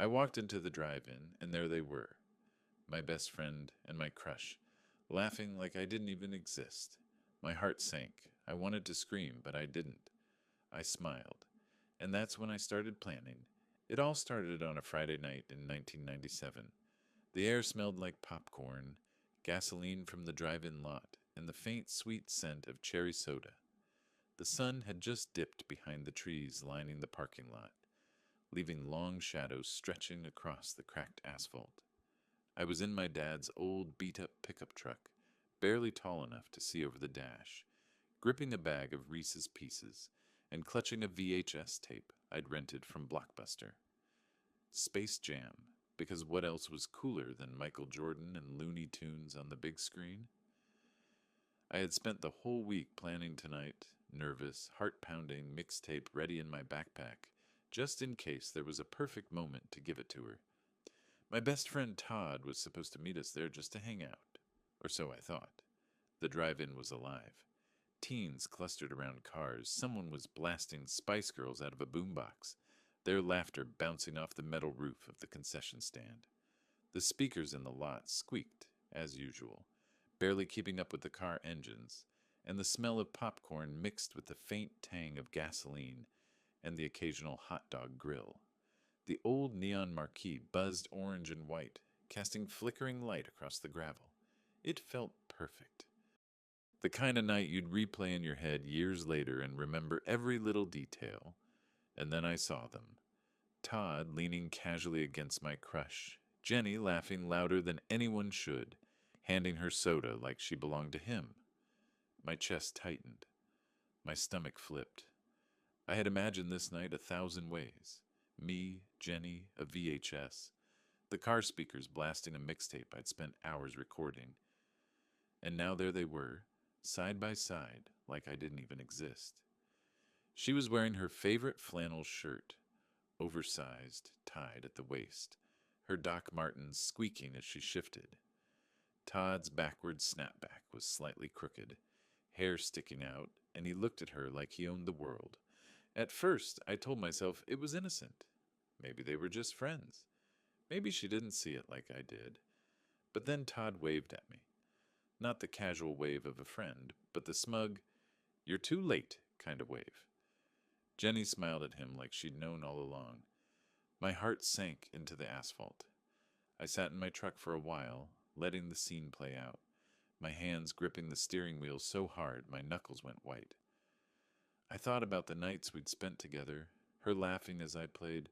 I walked into the drive-in, and there they were, my best friend and my crush, laughing like I didn't even exist. My heart sank. I wanted to scream, but I didn't. I smiled. And that's when I started planning. It all started on a Friday night in 1997. The air smelled like popcorn, gasoline from the drive-in lot, and the faint sweet scent of cherry soda. The sun had just dipped behind the trees lining the parking lot, leaving long shadows stretching across the cracked asphalt. I was in my dad's old beat-up pickup truck, barely tall enough to see over the dash, gripping a bag of Reese's Pieces and clutching a VHS tape I'd rented from Blockbuster. Space Jam, because what else was cooler than Michael Jordan and Looney Tunes on the big screen? I had spent the whole week planning tonight, nervous, heart-pounding mixtape ready in my backpack, just in case there was a perfect moment to give it to her. My best friend Todd was supposed to meet us there just to hang out, or so I thought. The drive-in was alive. Teens clustered around cars. Someone was blasting Spice Girls out of a boombox, their laughter bouncing off the metal roof of the concession stand. The speakers in the lot squeaked, as usual, barely keeping up with the car engines, and the smell of popcorn mixed with the faint tang of gasoline and the occasional hot dog grill. The old neon marquee buzzed orange and white, casting flickering light across the gravel. It felt perfect. The kind of night you'd replay in your head years later and remember every little detail. And then I saw them. Todd leaning casually against my crush, Jenny laughing louder than anyone should, handing her soda like she belonged to him. My chest tightened. My stomach flipped. I had imagined this night 1,000 ways. Me, Jenny, a VHS, the car speakers blasting a mixtape I'd spent hours recording. And now there they were, side by side, like I didn't even exist. She was wearing her favorite flannel shirt, oversized, tied at the waist, her Doc Martens squeaking as she shifted. Todd's backward snapback was slightly crooked, hair sticking out, and he looked at her like he owned the world. At first, I told myself it was innocent. Maybe they were just friends. Maybe she didn't see it like I did. But then Todd waved at me. Not the casual wave of a friend, but the smug, "You're too late" kind of wave. Jenny smiled at him like she'd known all along. My heart sank into the asphalt. I sat in my truck for a while, letting the scene play out, my hands gripping the steering wheel so hard my knuckles went white. I thought about the nights we'd spent together, her laughing as I played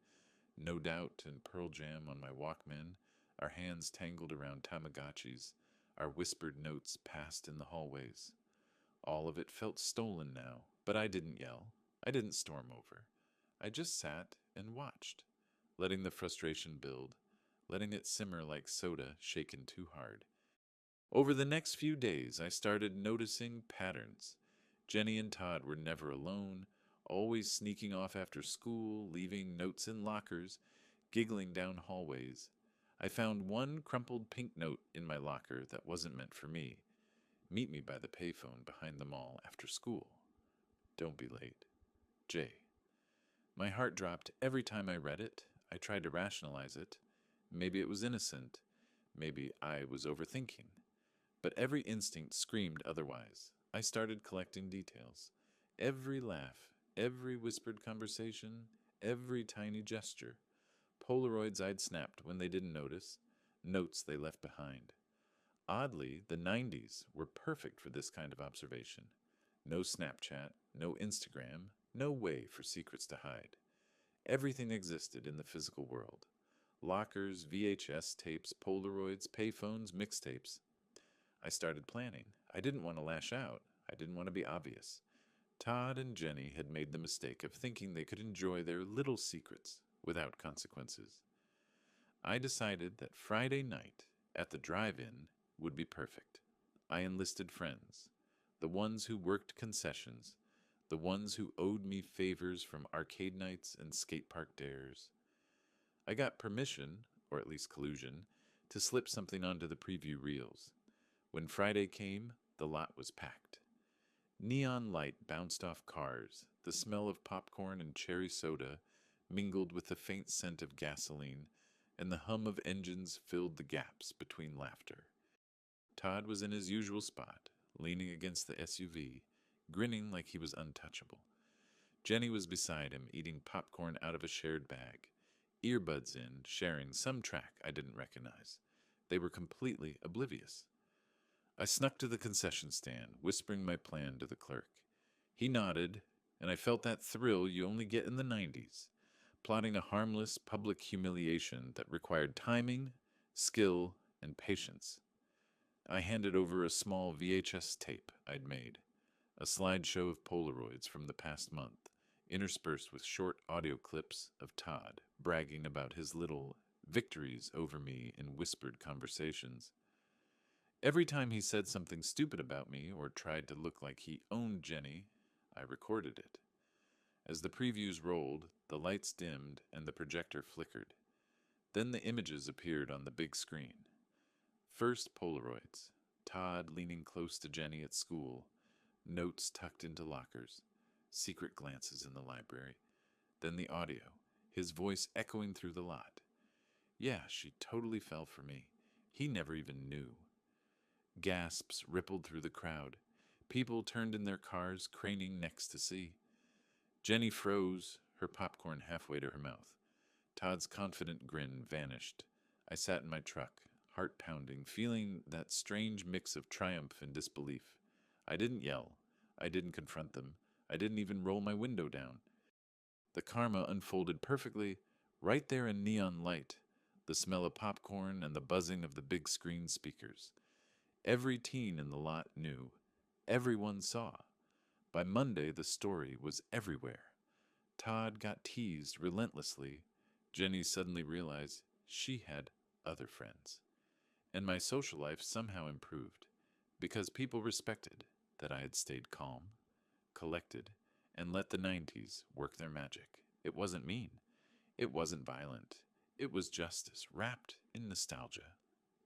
No Doubt and Pearl Jam on my Walkman, our hands tangled around Tamagotchis, our whispered notes passed in the hallways. All of it felt stolen now, but I didn't yell. I didn't storm over. I just sat and watched, letting the frustration build, letting it simmer like soda shaken too hard. Over the next few days, I started noticing patterns. Jenny and Todd were never alone, always sneaking off after school, leaving notes in lockers, giggling down hallways. I found one crumpled pink note in my locker that wasn't meant for me. Meet me by the payphone behind the mall after school. Don't be late. J. My heart dropped every time I read it. I tried to rationalize it. Maybe it was innocent. Maybe I was overthinking. But every instinct screamed otherwise. I started collecting details. Every laugh, every whispered conversation, every tiny gesture. Polaroids I'd snapped when they didn't notice, notes they left behind. Oddly, the 90s were perfect for this kind of observation. No Snapchat, no Instagram, no way for secrets to hide. Everything existed in the physical world. Lockers, VHS tapes, Polaroids, payphones, mixtapes. I started planning. I didn't want to lash out. I didn't want to be obvious. Todd and Jenny had made the mistake of thinking they could enjoy their little secrets without consequences. I decided that Friday night at the drive-in would be perfect. I enlisted friends, the ones who worked concessions, the ones who owed me favors from arcade nights and skate park dares. I got permission, or at least collusion, to slip something onto the preview reels. When Friday came, the lot was packed. Neon light bounced off cars, the smell of popcorn and cherry soda mingled with the faint scent of gasoline, and the hum of engines filled the gaps between laughter. Todd was in his usual spot, leaning against the SUV, grinning like he was untouchable. Jenny was beside him, eating popcorn out of a shared bag, earbuds in, sharing some track I didn't recognize. They were completely oblivious. I snuck to the concession stand, whispering my plan to the clerk. He nodded, and I felt that thrill you only get in the 90s, plotting a harmless public humiliation that required timing, skill, and patience. I handed over a small VHS tape I'd made, a slideshow of Polaroids from the past month, interspersed with short audio clips of Todd bragging about his little victories over me in whispered conversations. Every time he said something stupid about me or tried to look like he owned Jenny, I recorded it. As the previews rolled, the lights dimmed and the projector flickered. Then the images appeared on the big screen. First Polaroids, Todd leaning close to Jenny at school, notes tucked into lockers, secret glances in the library. Then the audio, his voice echoing through the lot. Yeah, she totally fell for me. He never even knew. Gasps rippled through the crowd. People turned in their cars, craning necks to see. Jenny froze, her popcorn halfway to her mouth. Todd's confident grin vanished. I sat in my truck, heart pounding, feeling that strange mix of triumph and disbelief. I didn't yell. I didn't confront them. I didn't even roll my window down. The karma unfolded perfectly, right there in neon light, the smell of popcorn and the buzzing of the big screen speakers. Every teen in the lot knew. Everyone saw. By Monday, the story was everywhere. Todd got teased relentlessly. Jenny suddenly realized she had other friends. And my social life somehow improved, because people respected that I had stayed calm, collected, and let the 90s work their magic. It wasn't mean. It wasn't violent. It was justice wrapped in nostalgia,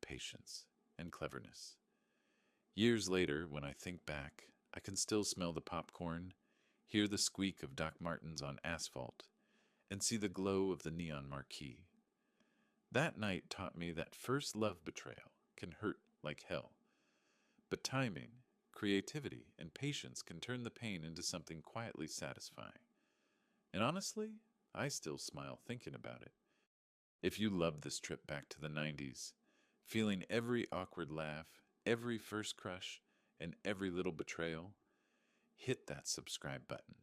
patience, and cleverness. Years later, when I think back, I can still smell the popcorn, hear the squeak of Doc Martens on asphalt, and see the glow of the neon marquee. That night taught me that first love betrayal can hurt like hell. But timing, creativity, and patience can turn the pain into something quietly satisfying. And honestly, I still smile thinking about it. If you love this trip back to the 90s, feeling every awkward laugh, every first crush, and every little betrayal, hit that subscribe button.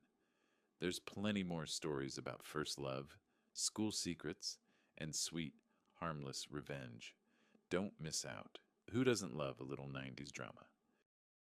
There's plenty more stories about first love, school secrets, and sweet, harmless revenge. Don't miss out. Who doesn't love a little 90s drama?